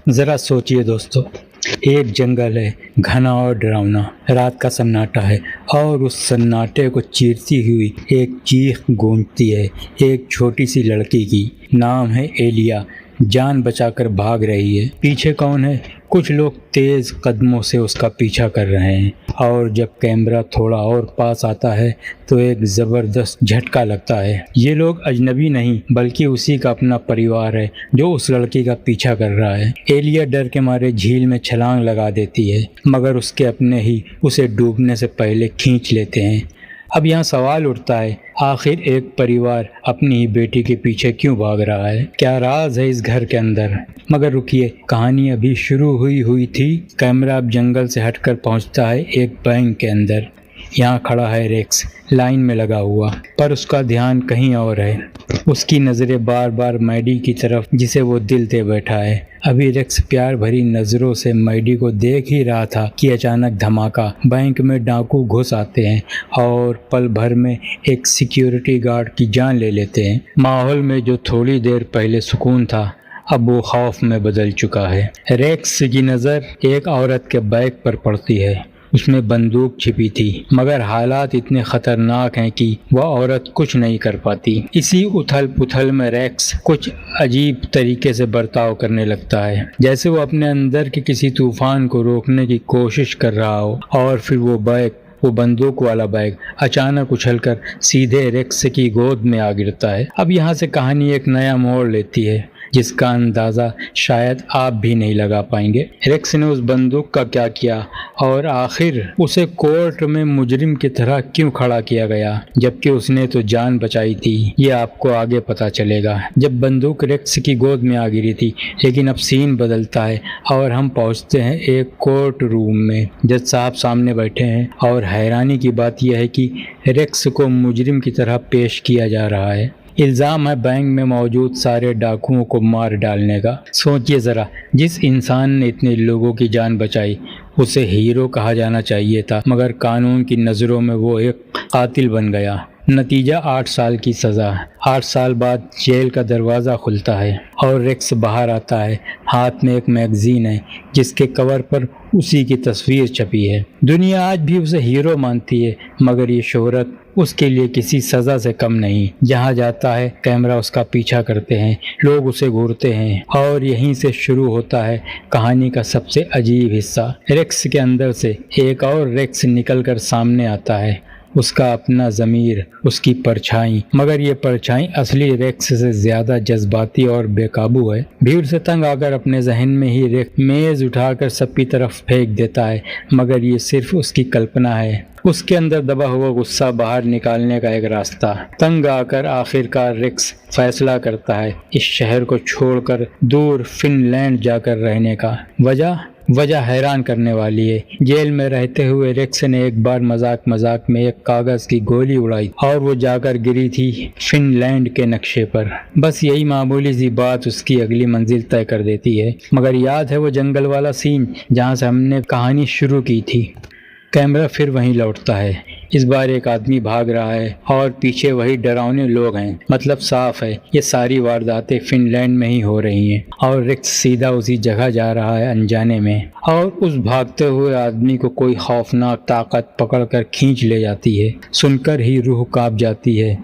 जरा सोचिए दोस्तों, एक जंगल है, घना और डरावना। रात का सन्नाटा है और उस सन्नाटे को चीरती हुई एक चीख गूंजती है, एक छोटी सी लड़की की। नाम है एलिया। जान बचाकर भाग रही है। पीछे कौन है? कुछ लोग तेज कदमों से उसका पीछा कर रहे हैं और जब कैमरा थोड़ा और पास आता है तो एक जबरदस्त झटका लगता है। ये लोग अजनबी नहीं बल्कि उसी का अपना परिवार है जो उस लड़की का पीछा कर रहा है। एलिया डर के मारे झील में छलांग लगा देती है, मगर उसके अपने ही उसे डूबने से पहले खींच लेते हैं। अब यहाँ सवाल उठता है, आखिर एक परिवार अपनी ही बेटी के पीछे क्यों भाग रहा है? क्या राज है इस घर के अंदर? मगर रुकिए, कहानी अभी शुरू हुई थी। कैमरा अब जंगल से हटकर पहुंचता है एक बैंक के अंदर। यहाँ खड़ा है रेक्स, लाइन में लगा हुआ, पर उसका ध्यान कहीं और है। उसकी नज़रें बार बार मैडी की तरफ, जिसे वो दिल दे बैठा है। अभी रेक्स प्यार भरी नज़रों से मैडी को देख ही रहा था कि अचानक धमाका। बैंक में डाकू घुस आते हैं और पल भर में एक सिक्योरिटी गार्ड की जान ले लेते हैं। माहौल में जो थोड़ी देर पहले सुकून था, अब वो खौफ में बदल चुका है। रेक्स की नज़र एक औरत के बैग पर पड़ती है। उसमें बंदूक छिपी थी, मगर हालात इतने खतरनाक हैं कि वह औरत कुछ नहीं कर पाती। इसी उथल पुथल में रेक्स कुछ अजीब तरीके से बर्ताव करने लगता है, जैसे वो अपने अंदर के किसी तूफान को रोकने की कोशिश कर रहा हो। और फिर वो बंदूक वाला बैग अचानक उछलकर सीधे रेक्स की गोद में आ गिरता है। अब यहाँ से कहानी एक नया मोड़ लेती है, जिसका अंदाज़ा शायद आप भी नहीं लगा पाएंगे। रेक्स ने उस बंदूक का क्या किया और आखिर उसे कोर्ट में मुजरिम की तरह क्यों खड़ा किया गया, जबकि उसने तो जान बचाई थी? ये आपको आगे पता चलेगा जब बंदूक रेक्स की गोद में आ गिरी थी। लेकिन अब सीन बदलता है और हम पहुंचते हैं एक कोर्ट रूम में। जज साहब सामने बैठे हैं और हैरानी की बात यह है कि रेक्स को मुजरिम की तरह पेश किया जा रहा है। इल्ज़ाम है बैंक में मौजूद सारे डाकुओं को मार डालने का। सोचिए ज़रा, जिस इंसान ने इतने लोगों की जान बचाई उसे हीरो कहा जाना चाहिए था, मगर कानून की नज़रों में वो एक कातिल बन गया। नतीजा 8 साल की सज़ा। 8 साल बाद जेल का दरवाज़ा खुलता है और रेक्स बाहर आता है। हाथ में एक मैगज़ीन है जिसके कवर पर उसी की तस्वीर छपी है। दुनिया आज भी उसे हीरो मानती है, मगर ये शोहरत उसके लिए किसी सज़ा से कम नहीं। जहाँ जाता है कैमरा उसका पीछा करते हैं, लोग उसे घूरते हैं और यहीं से शुरू होता है कहानी का सबसे अजीब हिस्सा। रेक्स के अंदर से एक और रेक्स निकलकर सामने आता है, उसका अपना ज़मीर, उसकी परछाई। मगर ये परछाई असली रेक्स से ज़्यादा जज्बाती और बेकाबू है। भीड़ से तंग आकर अपने जहन में ही रेक्स मेज़ उठाकर सबकी तरफ फेंक देता है, मगर ये सिर्फ उसकी कल्पना है। उसके अंदर दबा हुआ गुस्सा बाहर निकालने का एक रास्ता। तंग आकर आखिरकार रेक्स फैसला करता है इस शहर को छोड़कर दूर फिनलैंड जाकर रहने का। वजह हैरान करने वाली है। जेल में रहते हुए रेक्स ने एक बार मजाक में एक कागज की गोली उड़ाई और वो जाकर गिरी थी फिनलैंड के नक्शे पर। बस यही मामूली सी बात उसकी अगली मंजिल तय कर देती है। मगर याद है वो जंगल वाला सीन जहाँ से हमने कहानी शुरू की थी? कैमरा फिर वहीं लौटता है। इस बार एक आदमी भाग रहा है और पीछे वही डरावने लोग हैं। मतलब साफ है ये सारी वारदातें फिनलैंड में ही हो रही हैं और रेक्स सीधा उसी जगह जा रहा है अनजाने में। और उस भागते हुए आदमी को कोई खौफनाक ताकत पकड़कर खींच ले जाती है। सुनकर ही रूह कांप जाती है।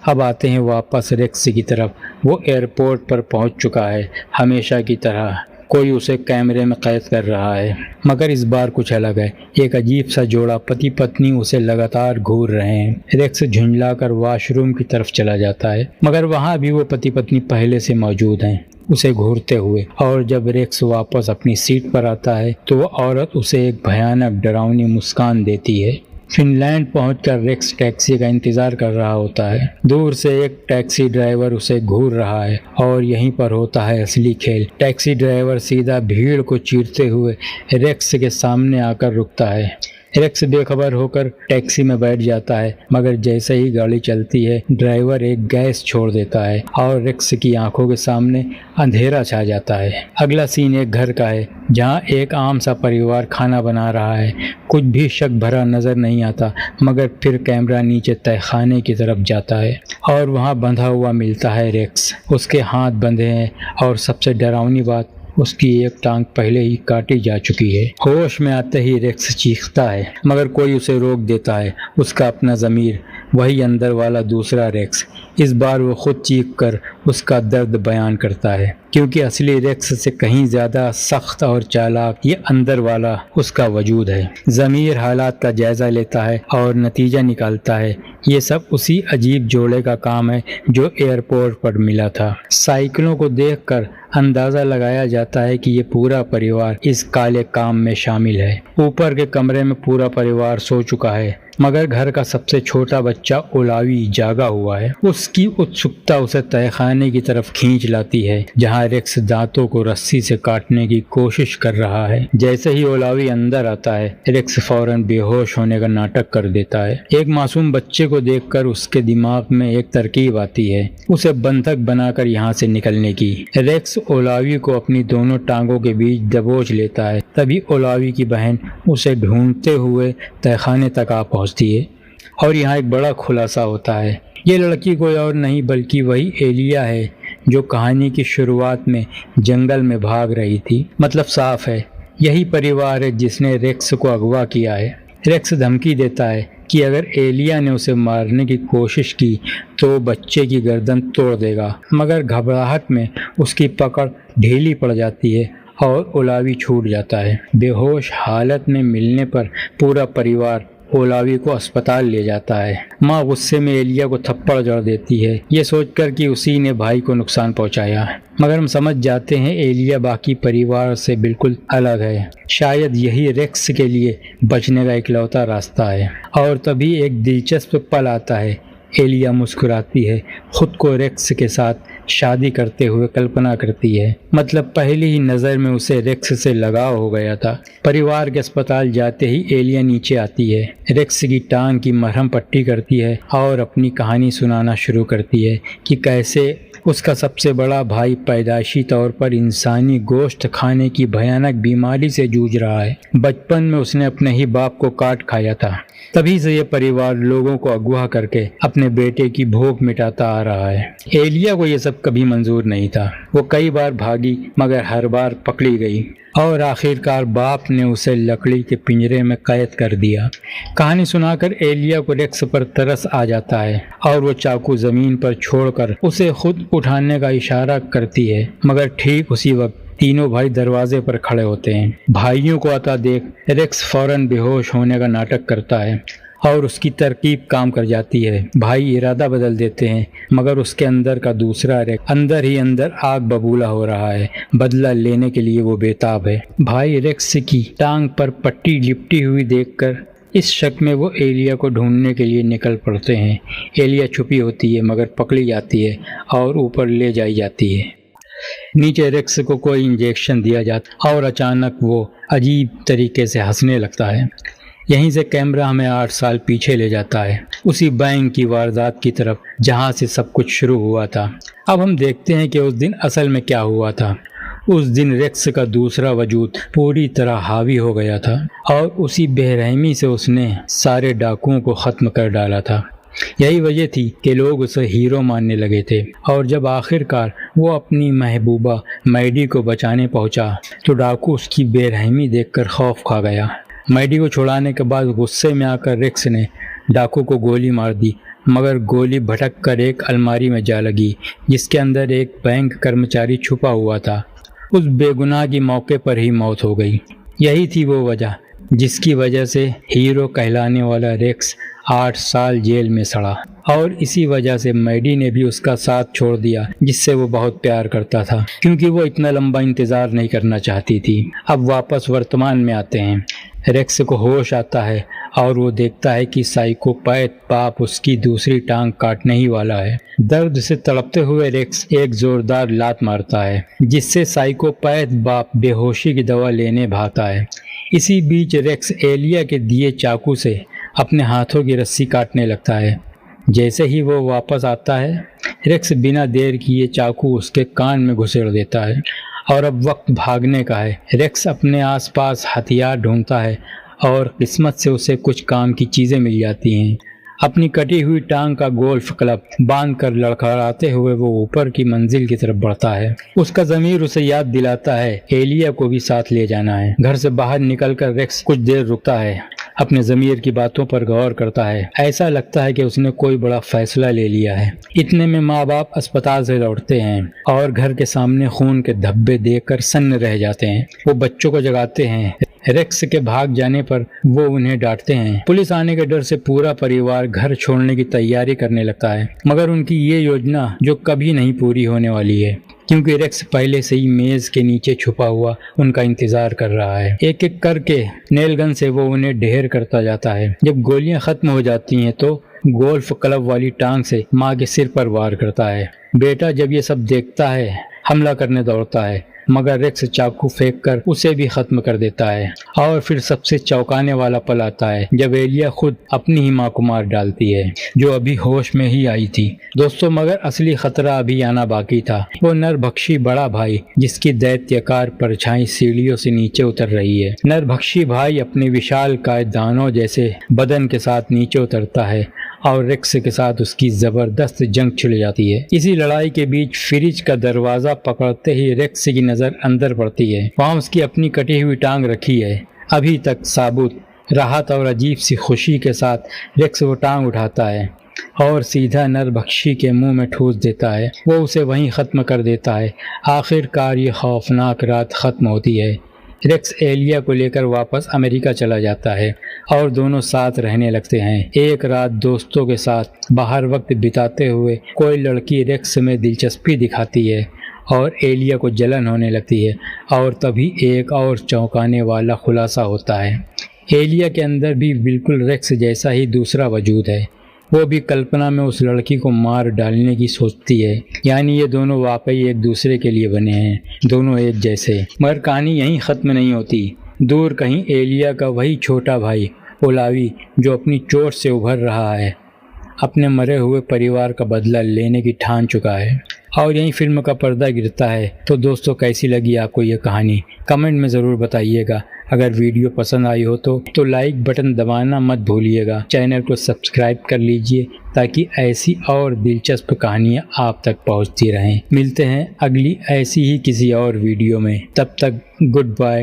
अब आते हैं वापस रेक्स की तरफ। वो एयरपोर्ट पर पहुंच चुका है, हमेशा की तरह। कोई उसे कैमरे में कैद कर रहा है, मगर इस बार कुछ अलग है। एक अजीब सा जोड़ा पति पत्नी उसे लगातार घूर रहे हैं। रेक्स झुंझलाकर वॉशरूम की तरफ चला जाता है, मगर वहाँ भी वो पति पत्नी पहले से मौजूद हैं, उसे घूरते हुए। और जब रेक्स वापस अपनी सीट पर आता है तो वो औरत उसे एक भयानक डरावनी मुस्कान देती है। फिनलैंड पहुंचकर रेक्स टैक्सी का इंतजार कर रहा होता है। दूर से एक टैक्सी ड्राइवर उसे घूर रहा है और यहीं पर होता है असली खेल। टैक्सी ड्राइवर सीधा भीड़ को चीरते हुए रेक्स के सामने आकर रुकता है। रेक्स बेखबर होकर टैक्सी में बैठ जाता है, मगर जैसे ही गाड़ी चलती है ड्राइवर एक गैस छोड़ देता है और रेक्स की आंखों के सामने अंधेरा छा जाता है। अगला सीन एक घर का है जहां एक आम सा परिवार खाना बना रहा है। कुछ भी शक भरा नजर नहीं आता, मगर फिर कैमरा नीचे तहखाने की तरफ जाता है और वहां बंधा हुआ मिलता है रेक्स। उसके हाथ बंधे हैं और सबसे डरावनी बात, उसकी एक टांग पहले ही काटी जा चुकी है। होश में आते ही रेक्स चीखता है, मगर कोई उसे रोक देता है। उसका अपना ज़मीर, वही अंदर वाला दूसरा रेक्स। इस बार वो खुद चीख कर उसका दर्द बयान करता है, क्योंकि असली रेक्स से कहीं ज़्यादा सख्त और चालाक ये अंदर वाला उसका वजूद है। ज़मीर हालात का जायज़ा लेता है और नतीजा निकालता है। ये सब उसी अजीब जोड़े का काम है जो एयरपोर्ट पर मिला था। साइकिलों को देखकर अंदाज़ा लगाया जाता है कि ये पूरा परिवार इस काले काम में शामिल है। ऊपर के कमरे में पूरा परिवार सो चुका है, मगर घर का सबसे छोटा बच्चा ओलावी जागा हुआ है। उसकी उत्सुकता उसे तहखाने की तरफ खींच लाती है, जहां रेक्स दांतों को रस्सी से काटने की कोशिश कर रहा है। जैसे ही ओलावी अंदर आता है, रेक्स फौरन बेहोश होने का नाटक कर देता है। एक मासूम बच्चे को देखकर उसके दिमाग में एक तरकीब आती है, उसे बंधक बनाकर यहाँ से निकलने की। रेक्स ओलावी को अपनी दोनों टांगों के बीच दबोच लेता है। तभी ओलावी की बहन उसे ढूंढते हुए तहखाने तक आ पहुंचती है और यहाँ एक बड़ा खुलासा होता है। ये लड़की कोई और नहीं बल्कि वही एलिया है जो कहानी की शुरुआत में जंगल में भाग रही थी। मतलब साफ है, यही परिवार है जिसने रेक्स को अगवा किया है। रेक्स धमकी देता है कि अगर एलिया ने उसे मारने की कोशिश की तो बच्चे की गर्दन तोड़ देगा, मगर घबराहट में उसकी पकड़ ढीली पड़ जाती है और ओलावी छूट जाता है। बेहोश हालत में मिलने पर पूरा परिवार ओलावी को अस्पताल ले जाता है। माँ गुस्से में एलिया को थप्पड़ जड़ देती है, ये सोचकर कि उसी ने भाई को नुकसान पहुंचाया है। मगर हम समझ जाते हैं एलिया बाकी परिवार से बिल्कुल अलग है। शायद यही रेक्स के लिए बचने का इकलौता रास्ता है। और तभी एक दिलचस्प पल आता है। एलिया मुस्कुराती है, खुद को रेक्स के साथ शादी करते हुए कल्पना करती है। मतलब पहली ही नज़र में उसे रेक्स से लगाव हो गया था। परिवार के अस्पताल जाते ही एलिया नीचे आती है, रेक्स की टांग की मरहम पट्टी करती है और अपनी कहानी सुनाना शुरू करती है कि कैसे उसका सबसे बड़ा भाई पैदाइशी तौर पर इंसानी गोश्त खाने की भयानक बीमारी से जूझ रहा है। बचपन में उसने अपने ही बाप को काट खाया था। तभी से ये परिवार लोगों को अगवा करके अपने बेटे की भूख मिटाता आ रहा है। एलिया को ये सब कभी मंजूर नहीं था। वो कई बार भागी, मगर हर बार पकड़ी गई और आखिरकार बाप ने उसे लकड़ी के पिंजरे में कैद कर दिया। कहानी सुनाकर एलिया को रेक्स पर तरस आ जाता है और वो चाकू जमीन पर छोड़कर उसे खुद उठाने का इशारा करती है, मगर ठीक उसी वक्त तीनों भाई दरवाजे पर खड़े होते हैं। भाइयों को आता देख रेक्स फौरन बेहोश होने का नाटक करता है और उसकी तरकीब काम कर जाती है। भाई इरादा बदल देते हैं, मगर उसके अंदर का दूसरा रेक्स अंदर ही अंदर आग बबूला हो रहा है। बदला लेने के लिए वो बेताब है। भाई रेक्स की टांग पर पट्टी लिपटी हुई देखकर इस शक में वो एलिया को ढूंढने के लिए निकल पड़ते हैं। एलिया छुपी होती है, मगर पकड़ी जाती है और ऊपर ले जाई जाती है। नीचे रेक्स को कोई इंजेक्शन दिया जाता और अचानक वो अजीब तरीके से हंसने लगता है। यहीं से कैमरा हमें 8 साल पीछे ले जाता है, उसी बैंक की वारदात की तरफ जहां से सब कुछ शुरू हुआ था। अब हम देखते हैं कि उस दिन असल में क्या हुआ था। उस दिन रेक्स का दूसरा वजूद पूरी तरह हावी हो गया था और उसी बेरहमी से उसने सारे डाकुओं को खत्म कर डाला था। यही वजह थी कि लोग उसे हीरो मानने लगे थे। और जब आखिरकार वो अपनी महबूबा मैडी को बचाने पहुंचा तो डाकू उसकी बेरहमी देखकर खौफ खा गया। मैडी को छुड़ाने के बाद गुस्से में आकर रेक्स ने डाकू को गोली मार दी, मगर गोली भटक कर एक अलमारी में जा लगी जिसके अंदर एक बैंक कर्मचारी छुपा हुआ था। उस बेगुनाह की मौके पर ही मौत हो गई। यही थी वो वजह जिसकी वजह से हीरो कहलाने वाला रेक्स 8 साल जेल में सड़ा। और इसी वजह से मैडी ने भी उसका साथ छोड़ दिया, जिससे वो बहुत प्यार करता था, क्योंकि वो इतना लंबा इंतजार नहीं करना चाहती थी। अब वापस वर्तमान में आते हैं। रेक्स को होश आता है और वो देखता है कि साइकोपैथ बाप उसकी दूसरी टांग काटने ही वाला है। दर्द से तड़पते हुए रेक्स एक जोरदार लात मारता है, जिससे साइकोपैथ बाप बेहोशी की दवा लेने भागता है। इसी बीच रेक्स एलिया के दिए चाकू से अपने हाथों की रस्सी काटने लगता है। जैसे ही वो वापस आता है, रेक्स बिना देर किए चाकू उसके कान में घुसेड़ देता है और अब वक्त भागने का है। रेक्स अपने आसपास हथियार ढूंढता है और किस्मत से उसे कुछ काम की चीज़ें मिल जाती हैं। अपनी कटी हुई टांग का गोल्फ क्लब बांध कर लड़खड़ाते हुए वो ऊपर की मंजिल की तरफ बढ़ता है। उसका ज़मीर उसे याद दिलाता है एलिया को भी साथ ले जाना है। घर से बाहर निकलकर रेक्स कुछ देर रुकता है, अपने ज़मीर की बातों पर गौर करता है। ऐसा लगता है कि उसने कोई बड़ा फैसला ले लिया है। इतने में माँ बाप अस्पताल से लौटते हैं और घर के सामने खून के धब्बे देखकर सन्न रह जाते हैं। वो बच्चों को जगाते हैं। रेक्स के भाग जाने पर वो उन्हें डांटते हैं। पुलिस आने के डर से पूरा परिवार घर छोड़ने की तैयारी करने लगता है, मगर उनकी ये योजना जो कभी नहीं पूरी होने वाली है, क्योंकि रेक्स पहले से ही मेज के नीचे छुपा हुआ उनका इंतजार कर रहा है। एक एक करके नेलगन से वो उन्हें ढेर करता जाता है। जब गोलियां खत्म हो जाती हैं तो गोल्फ क्लब वाली टांग से माँ के सिर पर वार करता है। बेटा जब ये सब देखता है हमला करने दौड़ता है, मगर रेक्स चाकू फेंककर उसे भी खत्म कर देता है। और फिर सबसे चौंकाने वाला पल आता है जब एलिया खुद अपनी ही मां को मार डालती है, जो अभी होश में ही आई थी। दोस्तों, मगर असली खतरा अभी आना बाकी था। वो नरभक्षी बड़ा भाई जिसकी दैत्यकार परछाई सीढ़ियों से नीचे उतर रही है। नरभक्षी भाई अपने विशाल काय दानों जैसे बदन के साथ नीचे उतरता है और रेक्स के साथ उसकी जबरदस्त जंग छिड़ जाती है। इसी लड़ाई के बीच फ्रिज का दरवाजा पकड़ते ही रेक्स की नजर अंदर पड़ती है। वहाँ उसकी अपनी कटी हुई टांग रखी है, अभी तक साबुत। राहत और अजीब सी खुशी के साथ रेक्स वो टांग उठाता है और सीधा नरभक्षी के मुंह में ठूस देता है। वो उसे वहीं खत्म कर देता है। आखिरकार ये खौफनाक रात खत्म होती है। रेक्स एलिया को लेकर वापस अमेरिका चला जाता है और दोनों साथ रहने लगते हैं। एक रात दोस्तों के साथ बाहर वक्त बिताते हुए कोई लड़की रेक्स में दिलचस्पी दिखाती है और एलिया को जलन होने लगती है। और तभी एक और चौंकाने वाला खुलासा होता है। एलिया के अंदर भी बिल्कुल रेक्स जैसा ही दूसरा वजूद है। वो भी कल्पना में उस लड़की को मार डालने की सोचती है। यानी ये दोनों वाकई एक दूसरे के लिए बने हैं, दोनों एक जैसे। मगर कहानी यहीं ख़त्म नहीं होती। दूर कहीं एलिया का वही छोटा भाई ओलावी, जो अपनी चोट से उभर रहा है, अपने मरे हुए परिवार का बदला लेने की ठान चुका है। और यहीं फिल्म का पर्दा गिरता है। तो दोस्तों, कैसी लगी आपको ये कहानी? कमेंट में ज़रूर बताइएगा। अगर वीडियो पसंद आई हो तो लाइक बटन दबाना मत भूलिएगा। चैनल को सब्सक्राइब कर लीजिए ताकि ऐसी और दिलचस्प कहानियाँ आप तक पहुँचती रहें। मिलते हैं अगली ऐसी ही किसी और वीडियो में। तब तक गुड बाय।